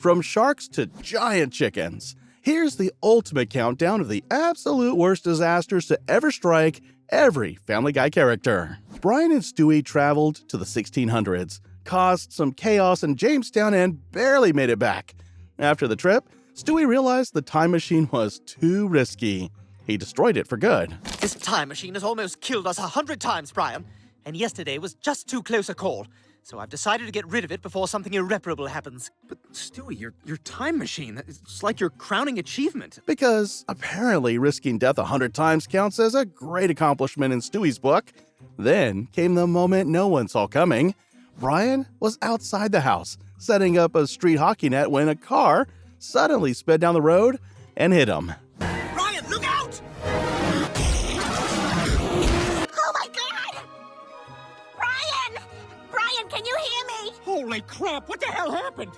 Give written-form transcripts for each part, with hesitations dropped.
From sharks to giant chickens, here's the ultimate countdown of the absolute worst disasters to ever strike every Family Guy character. Brian and Stewie traveled to the 1600s, caused some chaos in Jamestown, and barely made it back. After the trip, Stewie realized the time machine was too risky. He destroyed it for good. This time machine has almost killed us 100 times, Brian. And yesterday was just too close a call. So I've decided to get rid of it before something irreparable happens. But Stewie, your time machine, it's like your crowning achievement. Because apparently risking death 100 times counts as a great accomplishment in Stewie's book. Then came the moment no one saw coming. Brian was outside the house, setting up a street hockey net when a car suddenly sped down the road and hit him. Brian, look out! Oh my God! Brian! Brian, can you hear me? Holy crap, what the hell happened?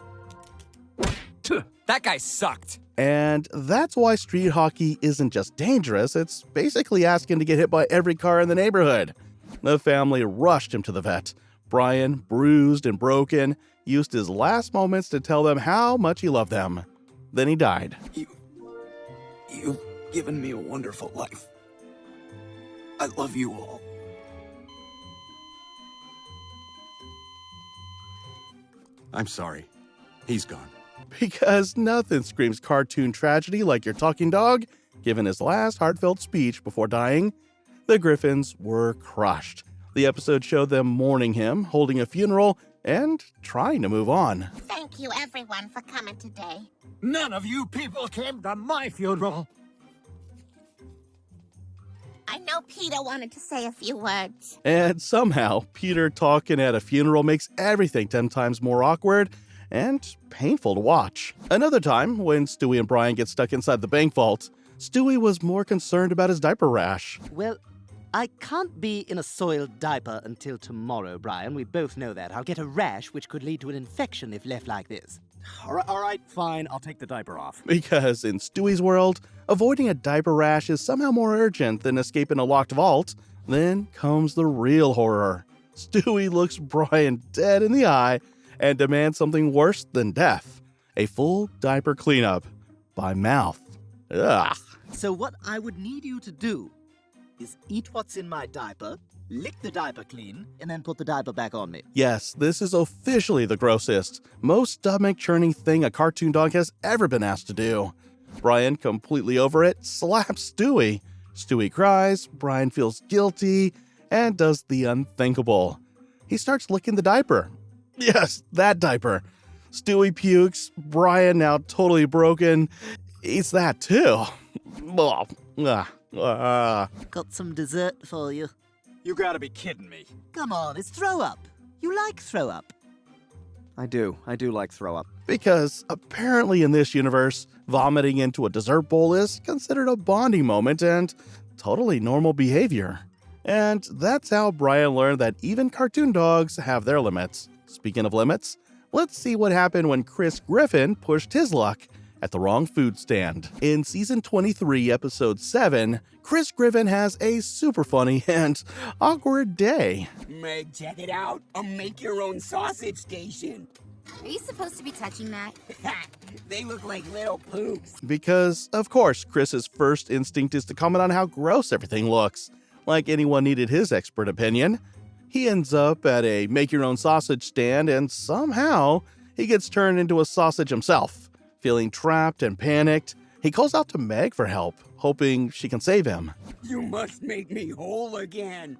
That guy sucked. And that's why street hockey isn't just dangerous, it's basically asking to get hit by every car in the neighborhood. The family rushed him to the vet. Brian, bruised and broken, used his last moments to tell them how much he loved them. Then he died. You've given me a wonderful life. I love you all. I'm sorry. He's gone. Because nothing screams cartoon tragedy like your talking dog giving his last heartfelt speech before dying. The Griffins were crushed. The episode showed them mourning him, holding a funeral, and trying to move on. Thank you, everyone, for coming today. None of you people came to my funeral. I know Peter wanted to say a few words. And somehow, Peter talking at a funeral makes everything 10 times more awkward and painful to watch. Another time, when Stewie and Brian get stuck inside the bank vault, Stewie was more concerned about his diaper rash. Well, I can't be in a soiled diaper until tomorrow, Brian. We both know that. I'll get a rash, which could lead to an infection if left like this. All right, fine. I'll take the diaper off. Because in Stewie's world, avoiding a diaper rash is somehow more urgent than escaping a locked vault. Then comes the real horror. Stewie looks Brian dead in the eye and demands something worse than death. A full diaper cleanup by mouth. Ugh. So what I would need you to do is eat what's in my diaper, lick the diaper clean, and then put the diaper back on me. Yes, this is officially the grossest, most stomach-churning thing a cartoon dog has ever been asked to do. Brian, completely over it, slaps Stewie. Stewie cries, Brian feels guilty, and does the unthinkable. He starts licking the diaper. Yes, that diaper. Stewie pukes, Brian, now totally broken, eats that too. Got some dessert for you. You gotta be kidding me. Come on, it's throw up. You like throw up. I do like throw up. Because apparently in this universe, vomiting into a dessert bowl is considered a bonding moment and totally normal behavior. And that's how Brian learned that even cartoon dogs have their limits. Speaking of limits, let's see what happened when Chris Griffin pushed his luck at the wrong food stand. In season 23, episode 7, Chris Griffin has a super funny and awkward day. Meg, check it out. A make-your-own-sausage station. Are you supposed to be touching that? They look like little poops. Because, of course, Chris's first instinct is to comment on how gross everything looks. Like anyone needed his expert opinion. He ends up at a make-your-own-sausage stand and somehow he gets turned into a sausage himself. Feeling trapped and panicked, he calls out to Meg for help, hoping she can save him. You must make me whole again.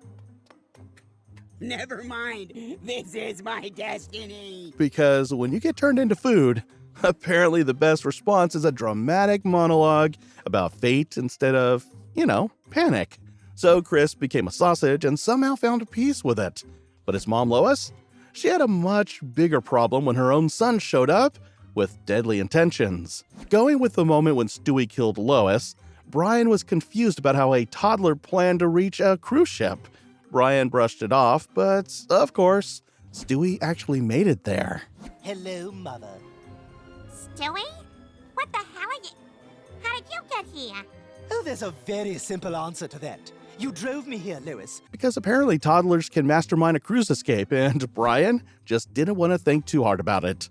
Never mind. This is my destiny. Because when you get turned into food, apparently the best response is a dramatic monologue about fate instead of, panic. So Chris became a sausage and somehow found peace with it. But his mom, Lois, she had a much bigger problem when her own son showed up with deadly intentions. Going with the moment when Stewie killed Lois, Brian was confused about how a toddler planned to reach a cruise ship. Brian brushed it off, but of course, Stewie actually made it there. Hello, Mother. Stewie? What the hell are you... How did you get here? Oh, there's a very simple answer to that. You drove me here, Lois. Because apparently toddlers can mastermind a cruise escape, and Brian just didn't want to think too hard about it.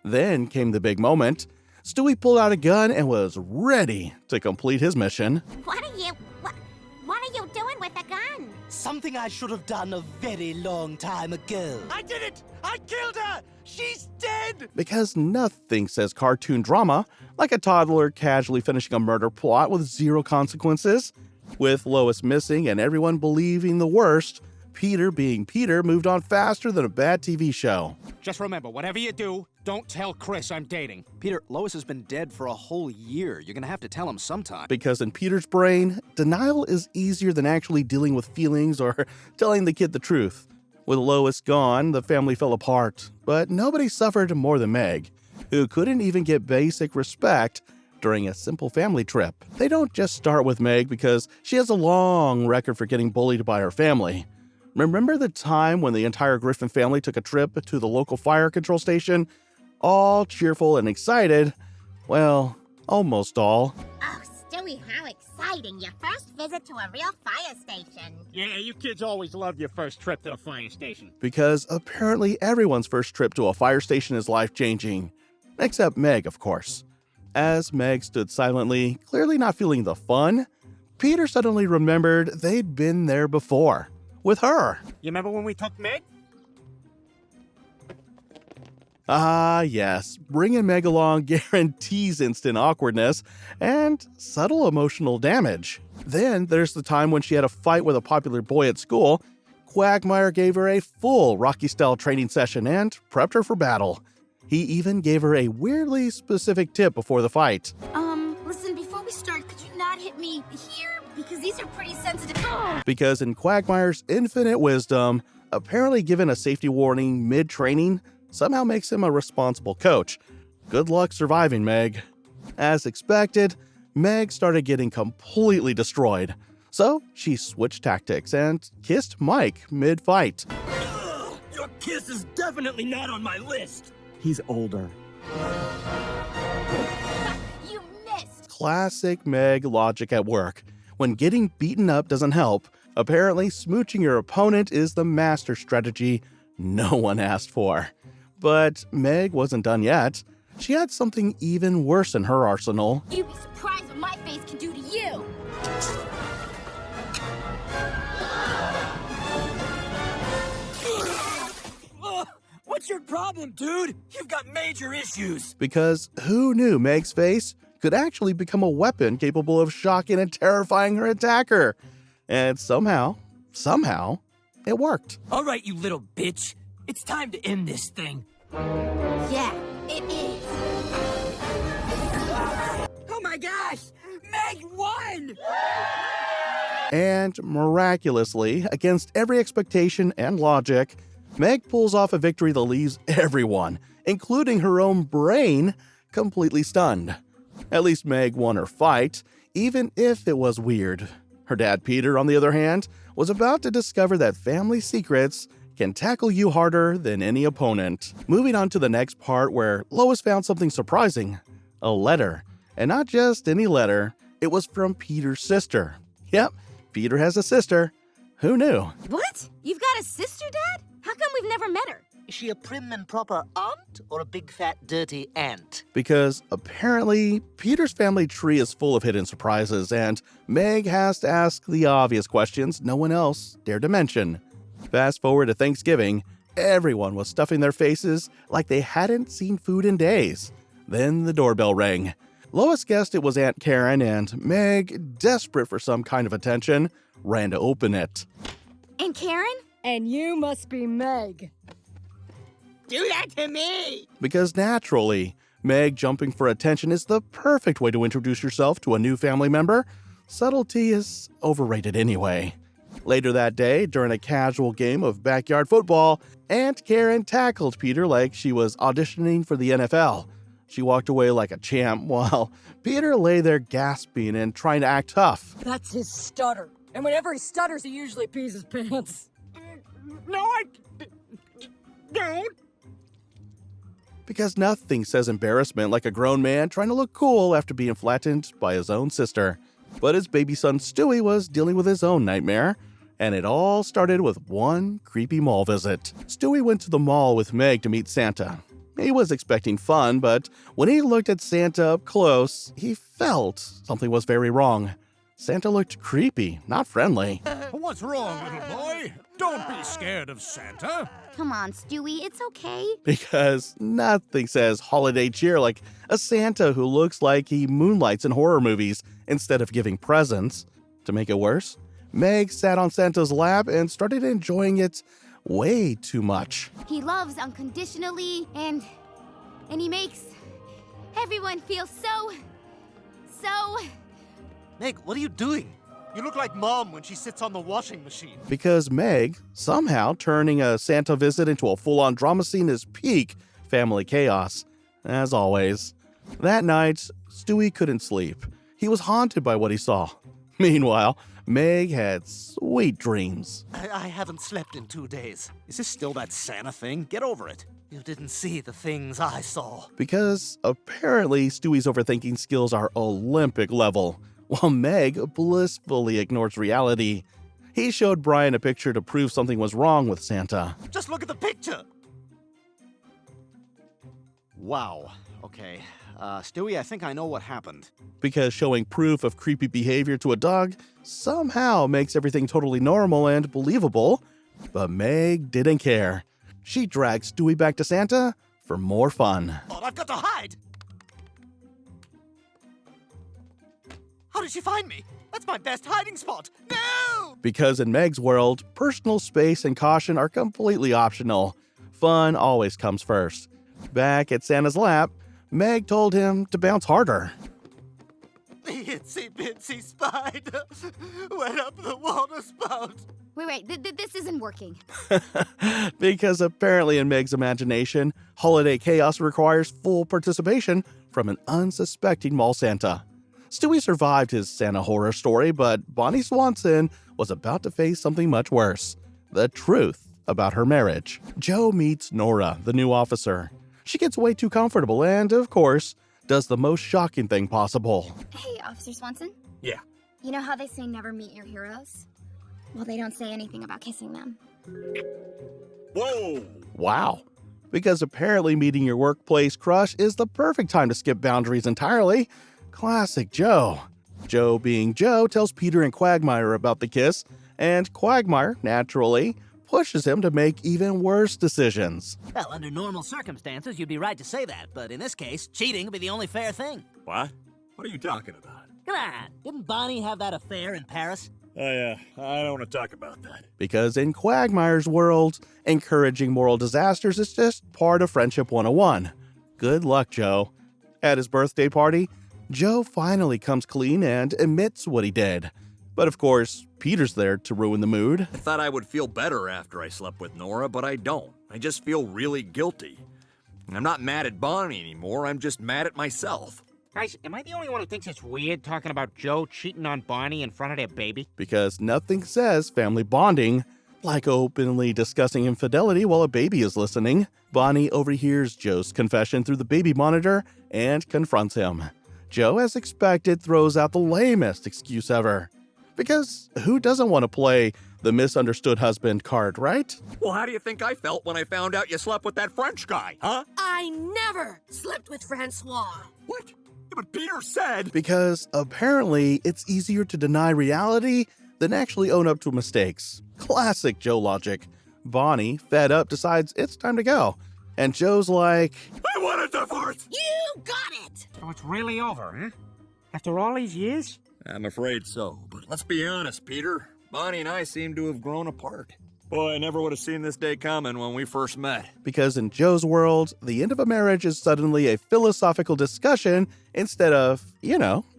Then came the big moment. Stewie pulled out a gun and was ready to complete his mission. What are you doing with a gun? Something I should have done a very long time ago. I did it! I killed her! She's dead! Because nothing says cartoon drama like a toddler casually finishing a murder plot with zero consequences. With Lois missing and everyone believing the worst, Peter being Peter moved on faster than a bad TV show. Just remember, whatever you do, don't tell Chris I'm dating. Peter, Lois has been dead for a whole year. You're gonna have to tell him sometime. Because in Peter's brain, denial is easier than actually dealing with feelings or telling the kid the truth. With Lois gone, the family fell apart, but nobody suffered more than Meg, who couldn't even get basic respect during a simple family trip. They don't just start with Meg because she has a long record for getting bullied by her family. Remember the time when the entire Griffin family took a trip to the local fire control station? All cheerful and excited. Well, almost all. Oh, Stewie, how exciting. Your first visit to a real fire station. Yeah, you kids always love your first trip to the fire station. Because apparently everyone's first trip to a fire station is life-changing. Except Meg, of course. As Meg stood silently, clearly not feeling the fun, Peter suddenly remembered they'd been there before. With her. You remember when we took Meg? Ah, yes. Bringing Meg along guarantees instant awkwardness and subtle emotional damage. Then there's the time when she had a fight with a popular boy at school. Quagmire gave her a full Rocky-style training session and prepped her for battle. He even gave her a weirdly specific tip before the fight. Listen, before we start, could you not hit me here? Because these are pretty sensitive. Because in Quagmire's infinite wisdom, apparently giving a safety warning mid-training somehow makes him a responsible coach. Good luck surviving, Meg. As expected, Meg started getting completely destroyed. So she switched tactics and kissed Mike mid-fight. Your kiss is definitely not on my list. He's older. You missed. Classic Meg logic at work. When getting beaten up doesn't help, apparently smooching your opponent is the master strategy no one asked for. But Meg wasn't done yet. She had something even worse in her arsenal. You'd be surprised what my face can do to you. What's your problem, dude? You've got major issues. Because who knew Meg's face could actually become a weapon capable of shocking and terrifying her attacker? And somehow, it worked. All right, you little bitch. It's time to end this thing. Yeah, it is. Oh my gosh! Meg won! And miraculously, against every expectation and logic, Meg pulls off a victory that leaves everyone, including her own brain, completely stunned. At least Meg won her fight, even if it was weird. Her dad, Peter, on the other hand, was about to discover that family secrets can tackle you harder than any opponent. Moving on to the next part where Lois found something surprising. A letter. And not just any letter, it was from Peter's sister. Yep, Peter has a sister. Who knew? What? You've got a sister, Dad? How come we've never met her? Is she a prim and proper aunt or a big fat dirty ant? Because apparently, Peter's family tree is full of hidden surprises, and Meg has to ask the obvious questions no one else dared to mention. Fast forward to Thanksgiving, everyone was stuffing their faces like they hadn't seen food in days. Then the doorbell rang. Lois guessed it was Aunt Karen, and Meg, desperate for some kind of attention, ran to open it. And Karen? And you must be Meg. Do that to me! Because naturally, Meg jumping for attention is the perfect way to introduce yourself to a new family member. Subtlety is overrated anyway. Later that day, during a casual game of backyard football, Aunt Karen tackled Peter like she was auditioning for the NFL. She walked away like a champ while Peter lay there gasping and trying to act tough. That's his stutter. And whenever he stutters, he usually pees his pants. No, I don't. Because nothing says embarrassment like a grown man trying to look cool after being flattened by his own sister. But his baby son Stewie was dealing with his own nightmare, and it all started with one creepy mall visit. Stewie went to the mall with Meg to meet Santa. He was expecting fun, but when he looked at Santa up close, he felt something was very wrong. Santa looked creepy, not friendly. What's wrong, little boy? Don't be scared of Santa. Come on, Stewie, it's okay. Because nothing says holiday cheer like a Santa who looks like he moonlights in horror movies instead of giving presents. To make it worse, Meg sat on Santa's lap and started enjoying it way too much. He loves unconditionally, and he makes everyone feel so... Meg, what are you doing? You look like Mom when she sits on the washing machine. Because Meg, somehow turning a Santa visit into a full-on drama scene is peak family chaos. As always. That night, Stewie couldn't sleep. He was haunted by what he saw. Meanwhile, Meg had sweet dreams. I haven't slept in 2 days. Is this still that Santa thing? Get over it. You didn't see the things I saw. Because apparently Stewie's overthinking skills are Olympic level, while Meg blissfully ignores reality. He showed Brian a picture to prove something was wrong with Santa. Just look at the picture. Wow. Okay. Stewie, I think I know what happened. Because showing proof of creepy behavior to a dog somehow makes everything totally normal and believable. But Meg didn't care. She dragged Stewie back to Santa for more fun. Oh, I've got to hide. How did she find me? That's my best hiding spot. No! Because in Meg's world, personal space and caution are completely optional. Fun always comes first. Back at Santa's lap, Meg told him to bounce harder. The itsy bitsy spider went up the water spout. Wait, this isn't working. Because apparently in Meg's imagination, holiday chaos requires full participation from an unsuspecting mall Santa. Stewie survived his Santa horror story, but Bonnie Swanson was about to face something much worse. The truth about her marriage. Joe meets Nora, the new officer. She gets way too comfortable and, of course, does the most shocking thing possible. Hey, Officer Swanson? Yeah. You know how they say never meet your heroes? Well, they don't say anything about kissing them. Whoa! Wow. Because apparently meeting your workplace crush is the perfect time to skip boundaries entirely. Classic Joe. Joe being Joe tells Peter and Quagmire about the kiss, and Quagmire, naturally, pushes him to make even worse decisions. Well, under normal circumstances, you'd be right to say that, but in this case, cheating would be the only fair thing. What? What are you talking about? Come on, didn't Bonnie have that affair in Paris? I don't want to talk about that. Because in Quagmire's world, encouraging moral disasters is just part of Friendship 101. Good luck, Joe. At his birthday party, Joe finally comes clean and admits what he did. But of course, Peter's there to ruin the mood. I thought I would feel better after I slept with Nora, but I don't. I just feel really guilty. And I'm not mad at Bonnie anymore, I'm just mad at myself. Guys, am I the only one who thinks it's weird talking about Joe cheating on Bonnie in front of their baby? Because nothing says family bonding like openly discussing infidelity while a baby is listening. Bonnie overhears Joe's confession through the baby monitor and confronts him. Joe, as expected, throws out the lamest excuse ever. Because who doesn't want to play the misunderstood husband card, right? Well, how do you think I felt when I found out you slept with that French guy, huh? I never slept with Francois. What? Yeah, but Peter said... Because apparently it's easier to deny reality than actually own up to mistakes. Classic Joe logic. Bonnie, fed up, decides it's time to go. And Joe's like... I want a divorce! You got it! So it's really over, huh? After all these years? I'm afraid so, but let's be honest, Peter. Bonnie and I seem to have grown apart. Boy, I never would have seen this day coming when we first met. Because in Joe's world, the end of a marriage is suddenly a philosophical discussion instead of,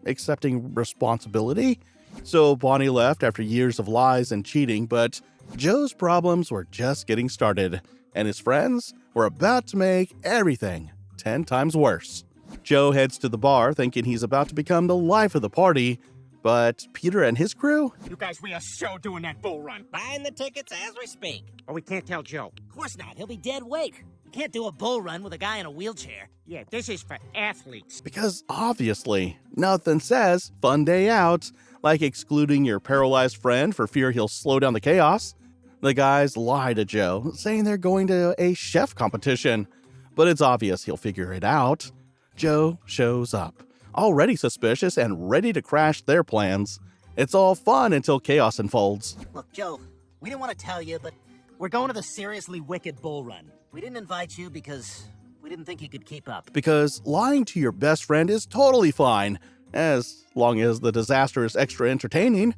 accepting responsibility. So Bonnie left after years of lies and cheating, but Joe's problems were just getting started, and his friends were about to make everything 10 times worse. Joe heads to the bar thinking he's about to become the life of the party, but Peter and his crew? You guys, we are so doing that bull run. Buying the tickets as we speak. Oh, we can't tell Joe. Of course not, he'll be dead weight. You can't do a bull run with a guy in a wheelchair. Yeah, this is for athletes. Because obviously, nothing says fun day out like excluding your paralyzed friend for fear he'll slow down the chaos. The guys lie to Joe, saying they're going to a chef competition. but it's obvious he'll figure it out. Joe shows up, already suspicious and ready to crash their plans. It's all fun until chaos unfolds. Look, Joe, we didn't want to tell you, but we're going to the seriously wicked bull run. We didn't invite you because we didn't think you could keep up. Because lying to your best friend is totally fine, as long as the disaster is extra entertaining.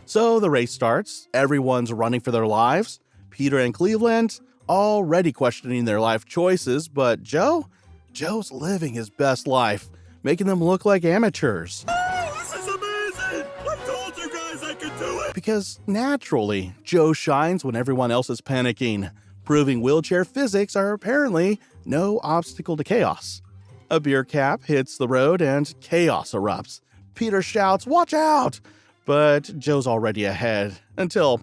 So the race starts, everyone's running for their lives. Peter and Cleveland already questioning their life choices, but Joe's living his best life, making them look like amateurs. Oh, this is amazing! I told you guys I could do it! Because naturally, Joe shines when everyone else is panicking, proving wheelchair physics are apparently no obstacle to chaos. A beer cap hits the road and chaos erupts. Peter shouts, "Watch out!" But Joe's already ahead, until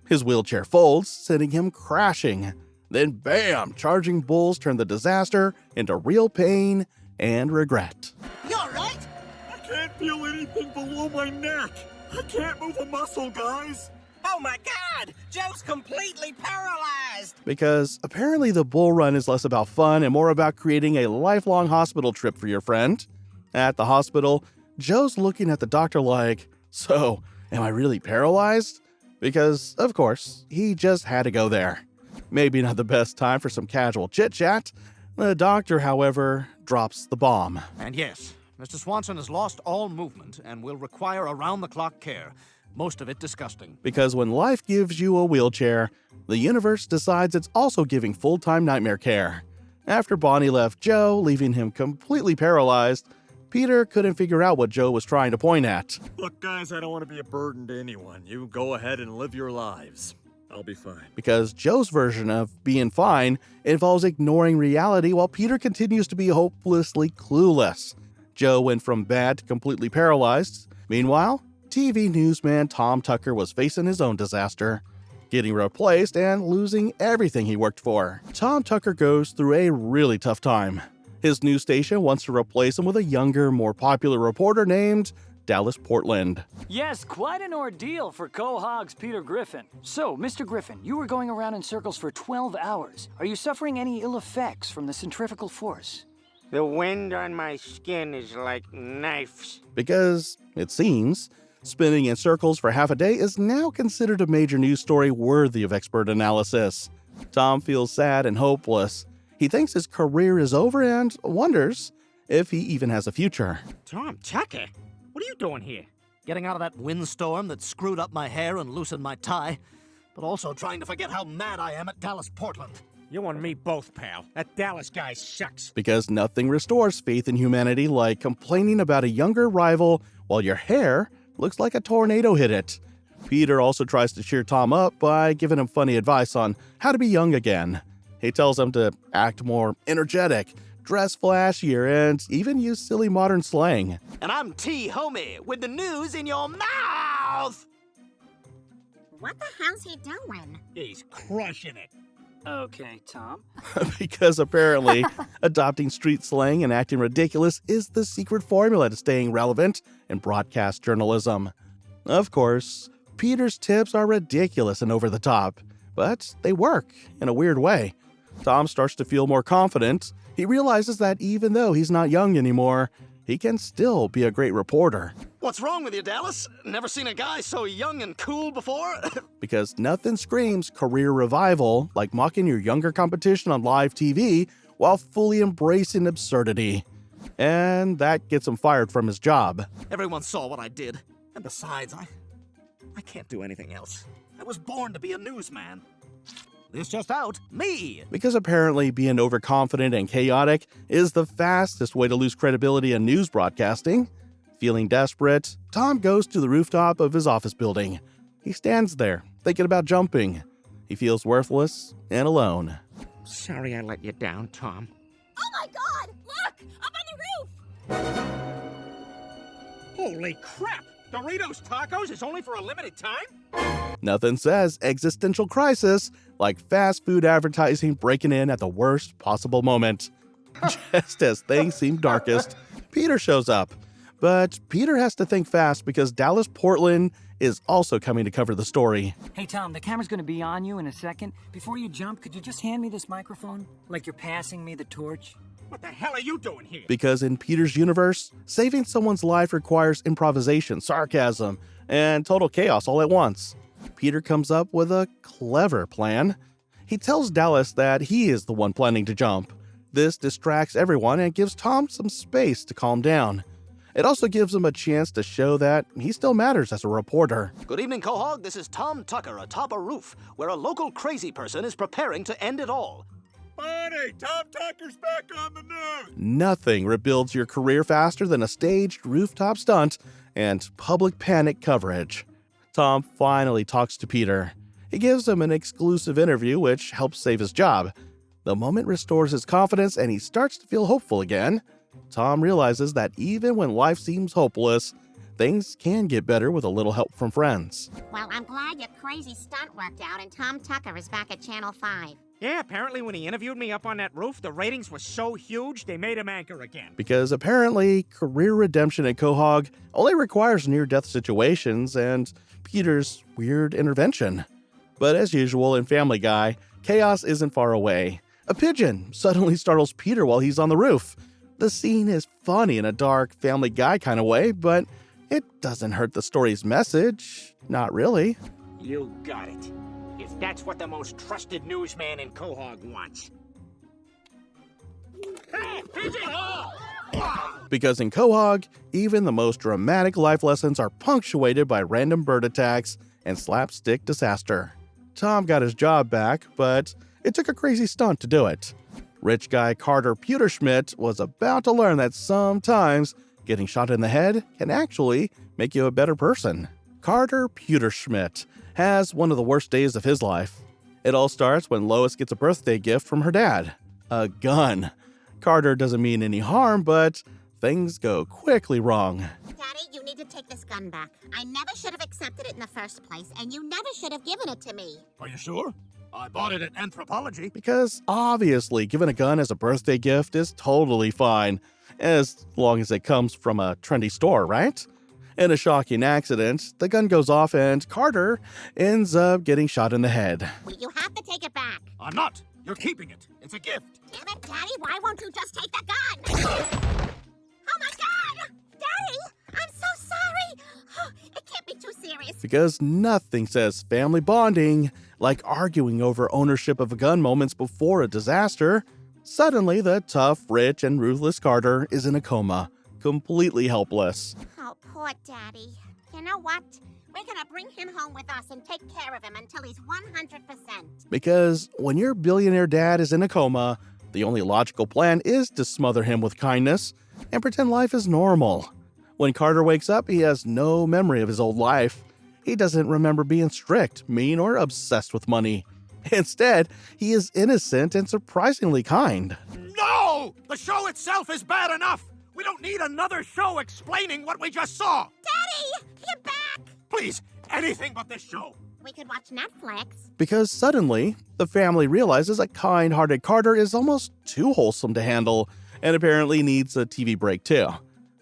his wheelchair folds, sending him crashing. Then bam! Charging bulls turn the disaster into real pain and regret. You alright? I can't feel anything below my neck. I can't move a muscle, guys. Oh my God! Joe's completely paralyzed! Because apparently the bull run is less about fun and more about creating a lifelong hospital trip for your friend. At the hospital, Joe's looking at the doctor like, "So, am I really paralyzed?" Because, of course, he just had to go there. Maybe not the best time for some casual chit-chat. The doctor, however, drops the bomb. And yes, Mr. Swanson has lost all movement and will require around-the-clock care. Most of it disgusting. Because when life gives you a wheelchair, the universe decides it's also giving full-time nightmare care. After Bonnie left Joe, leaving him completely paralyzed, Peter couldn't figure out what Joe was trying to point at. Look, guys, I don't want to be a burden to anyone. You go ahead and live your lives. I'll be fine. Because Joe's version of being fine involves ignoring reality while Peter continues to be hopelessly clueless. Joe went from bad to completely paralyzed. Meanwhile, TV newsman Tom Tucker was facing his own disaster, getting replaced and losing everything he worked for. Tom Tucker goes through a really tough time. His news station wants to replace him with a younger, more popular reporter named Dallas Portland. Yes, quite an ordeal for Quahog's Peter Griffin. So, Mr. Griffin, you were going around in circles for 12 hours. Are you suffering any ill effects from the centrifugal force? The wind on my skin is like knives. Because, it seems, spinning in circles for half a day is now considered a major news story worthy of expert analysis. Tom feels sad and hopeless. He thinks his career is over and wonders if he even has a future. Tom Tucker? What are you doing here? Getting out of that windstorm that screwed up my hair and loosened my tie, but also trying to forget how mad I am at Dallas Portland. You and me both, pal. That Dallas guy sucks. Because nothing restores faith in humanity like complaining about a younger rival while your hair looks like a tornado hit it. Peter also tries to cheer Tom up by giving him funny advice on how to be young again. He tells him to act more energetic, dress flashier, and even use silly modern slang. And I'm T-Homie with the news in your mouth! What the hell's he doing? He's crushing it. Okay, Tom. Because apparently, adopting street slang and acting ridiculous is the secret formula to staying relevant in broadcast journalism. Of course, Peter's tips are ridiculous and over the top, but they work in a weird way. Tom starts to feel more confident. He realizes that even though he's not young anymore, he can still be a great reporter. What's wrong with you, Dallas? Never seen a guy so young and cool before? Because nothing screams career revival like mocking your younger competition on live TV while fully embracing absurdity. And that gets him fired from his job. Everyone saw what I did. And besides, I can't do anything else. I was born to be a newsman. This just out, me! Because apparently being overconfident and chaotic is the fastest way to lose credibility in news broadcasting. Feeling desperate, Tom goes to the rooftop of his office building. He stands there, thinking about jumping. He feels worthless and alone. Sorry I let you down, Tom. Oh my God! Look! Up on the roof! Holy crap! Doritos Tacos is only for a limited time? Nothing says existential crisis like fast food advertising breaking in at the worst possible moment. Just as things seem darkest, Peter shows up. But Peter has to think fast because Dallas Portland is also coming to cover the story. Hey, Tom, the camera's gonna be on you in a second. Before you jump, could you just hand me this microphone? Like you're passing me the torch? What the hell are you doing here? Because in Peter's universe, saving someone's life requires improvisation, sarcasm, and total chaos all at once. Peter comes up with a clever plan. He tells Dallas that he is the one planning to jump. This distracts everyone and gives Tom some space to calm down. It also gives him a chance to show that he still matters as a reporter. Good evening, Quahog. This is Tom Tucker atop a roof, where a local crazy person is preparing to end it all. Buddy, Tom Tucker's back on the news! Nothing rebuilds your career faster than a staged rooftop stunt and public panic coverage. Tom finally talks to Peter. He gives him an exclusive interview which helps save his job. The moment restores his confidence and he starts to feel hopeful again. Tom realizes that even when life seems hopeless, things can get better with a little help from friends. Well, I'm glad your crazy stunt worked out and Tom Tucker is back at Channel 5. Yeah, apparently when he interviewed me up on that roof, the ratings were so huge they made him anchor again. Because apparently, career redemption at Quahog only requires near-death situations and Peter's weird intervention. But as usual in Family Guy, chaos isn't far away. A pigeon suddenly startles Peter while he's on the roof. The scene is funny in a dark Family Guy kind of way, but it doesn't hurt the story's message. Not really. You got it. If that's what the most trusted newsman in Quahog wants. Hey, pigeon! Because in Quahog, even the most dramatic life lessons are punctuated by random bird attacks and slapstick disaster. Tom got his job back, but it took a crazy stunt to do it. Rich guy Carter Pewterschmidt was about to learn that sometimes getting shot in the head can actually make you a better person. Carter Pewterschmidt has one of the worst days of his life. It all starts when Lois gets a birthday gift from her dad, a gun. Carter doesn't mean any harm, but things go quickly wrong. Daddy, you need to take this gun back. I never should have accepted it in the first place, and you never should have given it to me. Are you sure? I bought it at Anthropology. Because obviously giving a gun as a birthday gift is totally fine, as long as it comes from a trendy store, right? In a shocking accident, the gun goes off and Carter ends up getting shot in the head. Well, you have to take it back. I'm not. You're keeping it. It's a gift. Damn it, Daddy, why won't you just take the gun? Oh my God! Daddy, I'm so sorry. Oh, it can't be too serious. Because nothing says family bonding like arguing over ownership of a gun moments before a disaster. Suddenly, the tough, rich, and ruthless Carter is in a coma, completely helpless. Oh, poor Daddy. You know what? We're gonna bring him home with us and take care of him until he's 100%. Because when your billionaire dad is in a coma, the only logical plan is to smother him with kindness and pretend life is normal. When Carter wakes up, he has no memory of his old life. He doesn't remember being strict, mean, or obsessed with money. Instead, he is innocent and surprisingly kind. No! The show itself is bad enough! We don't need another show explaining what we just saw! Daddy, you're back! Please, anything but this show. We could watch Netflix. Because suddenly, the family realizes a kind-hearted Carter is almost too wholesome to handle, and apparently needs a TV break too.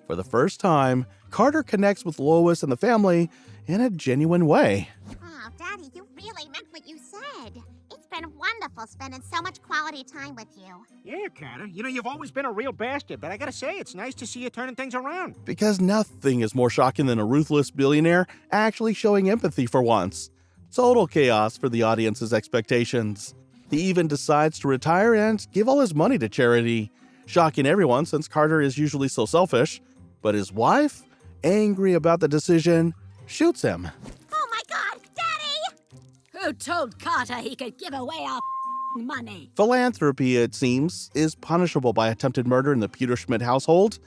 For the first time, Carter connects with Lois and the family in a genuine way. Oh, Daddy, you really meant what you said. It's been wonderful spending so much quality time with you. Yeah, Carter. You know, you've always been a real bastard, but I gotta say, it's nice to see you turning things around. Because nothing is more shocking than a ruthless billionaire actually showing empathy for once. Total chaos for the audience's expectations. He even decides to retire and give all his money to charity, shocking everyone since Carter is usually so selfish. But his wife, angry about the decision, shoots him. Oh my God, Daddy! Who told Carter he could give away our money? Philanthropy, it seems, is punishable by attempted murder in the Pewterschmidt household.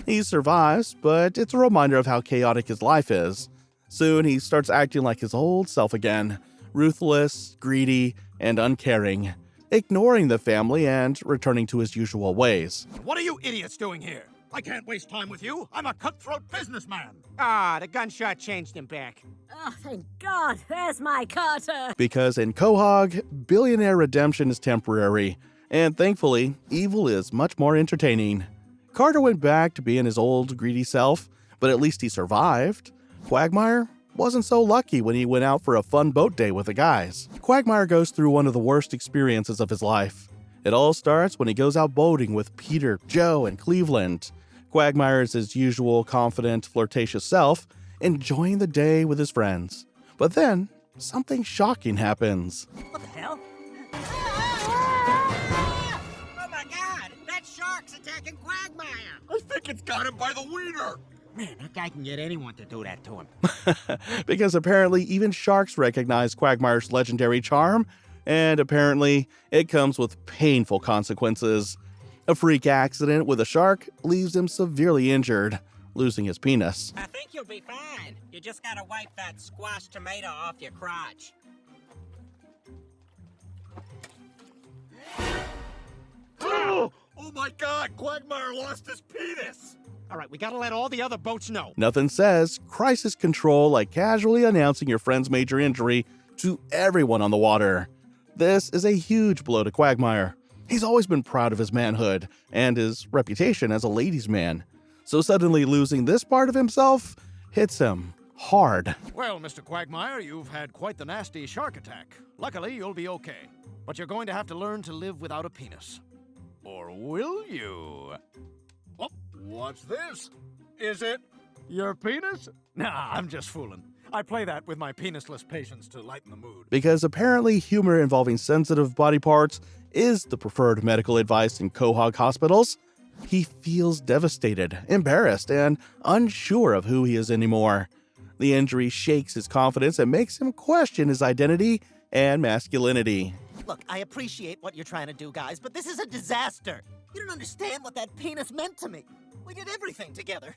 He survives, but it's a reminder of how chaotic his life is. Soon he starts acting like his old self again, ruthless, greedy, and uncaring, ignoring the family and returning to his usual ways. What are you idiots doing here? I can't waste time with you. I'm a cutthroat businessman. Ah, the gunshot changed him back. Oh, thank God. There's my Carter. Because in Quahog, billionaire redemption is temporary, and thankfully, evil is much more entertaining. Carter went back to being his old greedy self, but at least he survived. Quagmire? wasn't so lucky when he went out for a fun boat day with the guys. Quagmire goes through one of the worst experiences of his life. It all starts when he goes out boating with Peter, Joe, and Cleveland. Quagmire is his usual confident, flirtatious self, enjoying the day with his friends. But then, something shocking happens. What the hell? Oh my god! That shark's attacking Quagmire! I think it's got him by the wiener. Man, that guy can get anyone to do that to him. Because apparently even sharks recognize Quagmire's legendary charm, and apparently it comes with painful consequences. A freak accident with a shark leaves him severely injured, losing his penis. I think you'll be fine. You just gotta wipe that squashed tomato off your crotch. Oh my god, Quagmire lost his penis! All right, we gotta let all the other boats know. Nothing says crisis control like casually announcing your friend's major injury to everyone on the water. This is a huge blow to Quagmire. He's always been proud of his manhood and his reputation as a ladies' man. So suddenly losing this part of himself hits him hard. Well, Mr. Quagmire, you've had quite the nasty shark attack. Luckily, you'll be okay. But you're going to have to learn to live without a penis. Or will you? Oh, what's this? Is it your penis? Nah, I'm just fooling. I play that with my penisless patients to lighten the mood. Because apparently humor involving sensitive body parts is the preferred medical advice in Quahog hospitals, he feels devastated, embarrassed, and unsure of who he is anymore. The injury shakes his confidence and makes him question his identity and masculinity. Look, I appreciate what you're trying to do, guys, but this is a disaster. You don't understand what that penis meant to me. We did everything together.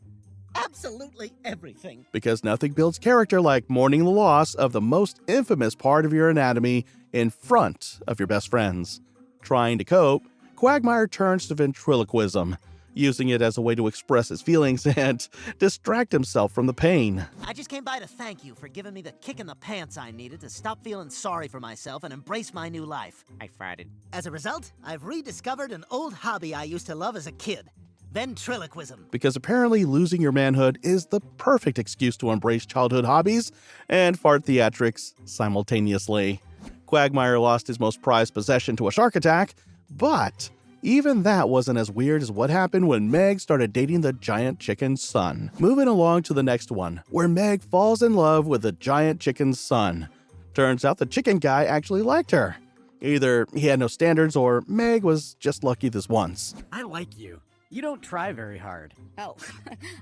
Absolutely everything. Because nothing builds character like mourning the loss of the most infamous part of your anatomy in front of your best friends. Trying to cope, Quagmire turns to ventriloquism, using it as a way to express his feelings and distract himself from the pain. I just came by to thank you for giving me the kick in the pants I needed to stop feeling sorry for myself and embrace my new life. I farted. As a result, I've rediscovered an old hobby I used to love as a kid. Ventriloquism. Because apparently losing your manhood is the perfect excuse to embrace childhood hobbies and fart theatrics simultaneously. Quagmire lost his most prized possession to a shark attack, but even that wasn't as weird as what happened when Meg started dating the giant chicken's son. Moving along to the next one, where Meg falls in love with the giant chicken's son. Turns out the chicken guy actually liked her. Either he had no standards or Meg was just lucky this once. I like you. You don't try very hard. Oh,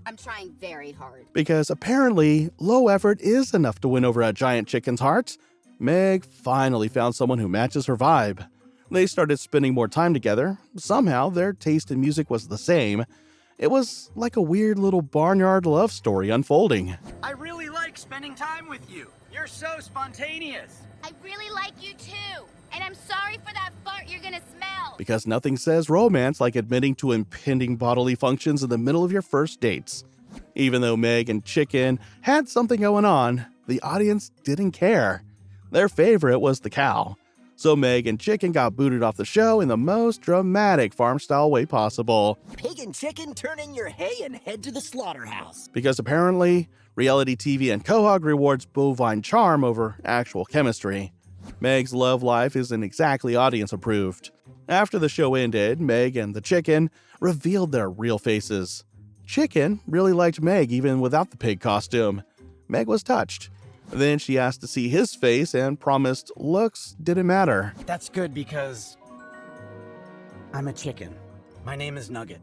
I'm trying very hard. Because apparently, low effort is enough to win over a giant chicken's heart. Meg finally found someone who matches her vibe. They started spending more time together. Somehow, their taste in music was the same. It was like a weird little barnyard love story unfolding. I really like spending time with you. You're so spontaneous. I really like you too. And I'm sorry for that fart you're gonna smell. Because nothing says romance like admitting to impending bodily functions in the middle of your first dates. Even though Meg and Chicken had something going on, the audience didn't care. Their favorite was the cow. So Meg and Chicken got booted off the show in the most dramatic farm-style way possible. Pig and chicken, turn in your hay and head to the slaughterhouse. Because apparently, reality TV and Quahog rewards bovine charm over actual chemistry. Meg's love life isn't exactly audience-approved. After the show ended, Meg and the chicken revealed their real faces. Chicken really liked Meg even without the pig costume. Meg was touched. Then she asked to see his face and promised looks didn't matter. That's good because I'm a chicken. My name is Nugget.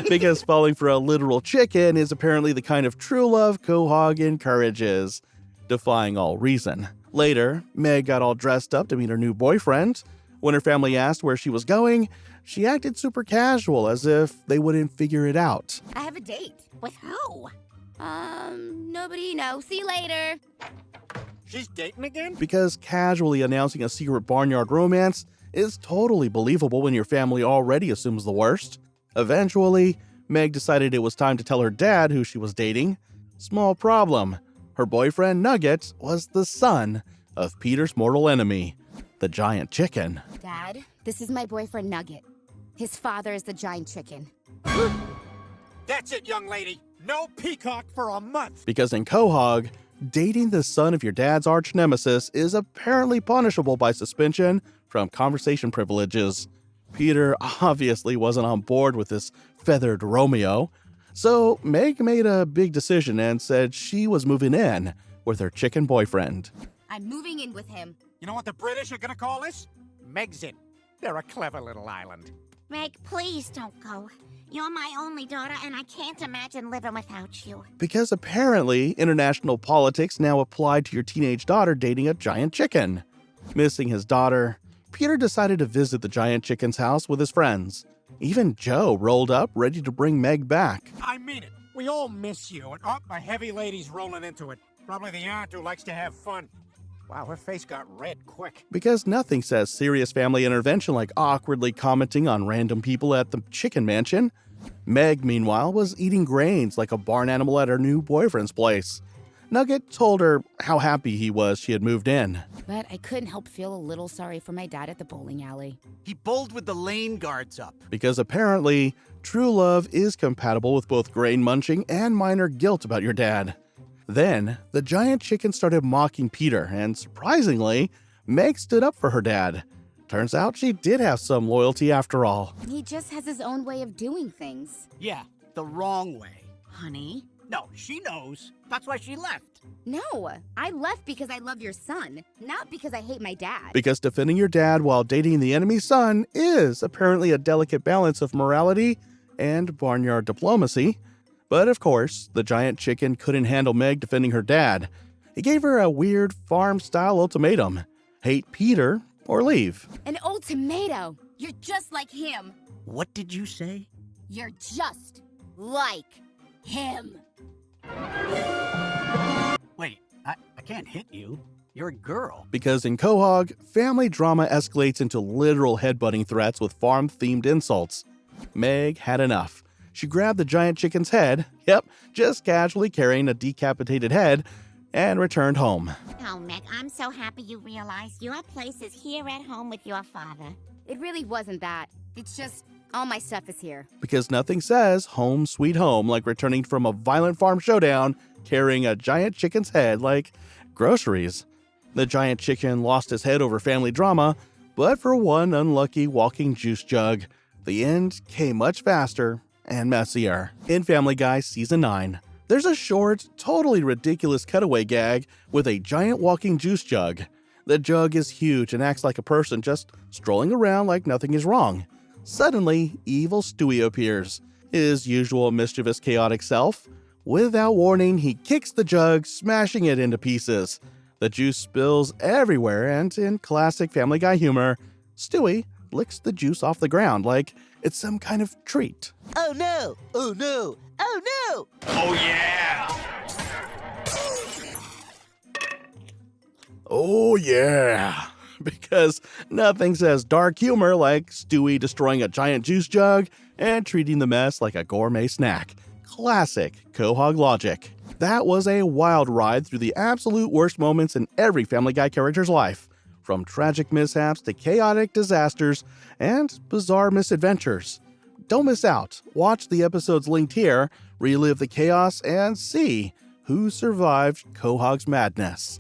Because falling for a literal chicken is apparently the kind of true love Quahog encourages, defying all reason. Later, Meg got all dressed up to meet her new boyfriend. When her family asked where she was going, she acted super casual, as if they wouldn't figure it out. I have a date. With who? Nobody you know. See you later. She's dating again? Because casually announcing a secret barnyard romance is totally believable when your family already assumes the worst. Eventually, Meg decided it was time to tell her dad who she was dating. Small problem. Her boyfriend, Nugget, was the son of Peter's mortal enemy, the giant chicken. Dad, this is my boyfriend Nugget. His father is the giant chicken. That's it, young lady. No peacock for a month. Because in Quahog, dating the son of your dad's arch nemesis is apparently punishable by suspension from conversation privileges. Peter obviously wasn't on board with this feathered Romeo, so Meg made a big decision and said she was moving in with her chicken boyfriend. I'm moving in with him. You know what the British are gonna call this? Megxit. They're a clever little island. Meg, please don't go. You're my only daughter, and I can't imagine living without you. Because apparently international politics now apply to your teenage daughter dating a giant chicken. Missing his daughter, Peter decided to visit the giant chicken's house with his friends. Even Joe rolled up, ready to bring Meg back. I mean it. We all miss you, and my heavy lady's rolling into it. Probably the aunt who likes to have fun. Wow, her face got red quick. Because nothing says serious family intervention like awkwardly commenting on random people at the chicken mansion. Meg, meanwhile, was eating grains like a barn animal at her new boyfriend's place. Nugget told her how happy he was she had moved in. But I couldn't help feel a little sorry for my dad at the bowling alley. He bowled with the lane guards up. Because apparently, true love is compatible with both grain munching and minor guilt about your dad. Then, the giant chicken started mocking Peter, and surprisingly, Meg stood up for her dad. Turns out she did have some loyalty after all. He just has his own way of doing things. Yeah, the wrong way. Honey? No, she knows. That's why she left. No, I left because I love your son, not because I hate my dad. Because defending your dad while dating the enemy's son is apparently a delicate balance of morality and barnyard diplomacy. But of course, the giant chicken couldn't handle Meg defending her dad. He gave her a weird farm-style ultimatum. Hate Peter or leave. An ultimatum. You're just like him. What did you say? You're just like him. Wait, I can't hit you. You're a girl. Because in Quahog, family drama escalates into literal headbutting threats with farm-themed insults. Meg had enough. She grabbed the giant chicken's head, just casually carrying a decapitated head, and returned home. Oh, Meg, I'm so happy you realized your place is here at home with your father. It really wasn't that. It's just all my stuff is here. Because nothing says home sweet home like returning from a violent farm showdown carrying a giant chicken's head like groceries. The giant chicken lost his head over family drama, but for one unlucky walking juice jug, the end came much faster and messier. In Family Guy Season 9, there's a short, totally ridiculous cutaway gag with a giant walking juice jug. The jug is huge and acts like a person just strolling around like nothing is wrong. Suddenly, evil Stewie appears, his usual mischievous, chaotic self. Without warning, he kicks the jug, smashing it into pieces. The juice spills everywhere, and in classic Family Guy humor, Stewie licks the juice off the ground like it's some kind of treat. Oh no! Oh no! Oh no! Oh yeah! Oh yeah! Because nothing says dark humor like Stewie destroying a giant juice jug and treating the mess like a gourmet snack. Classic Quahog logic. That was a wild ride through the absolute worst moments in every Family Guy character's life. From tragic mishaps to chaotic disasters and bizarre misadventures. Don't miss out. Watch the episodes linked here, relive the chaos, and see who survived Quahog's madness.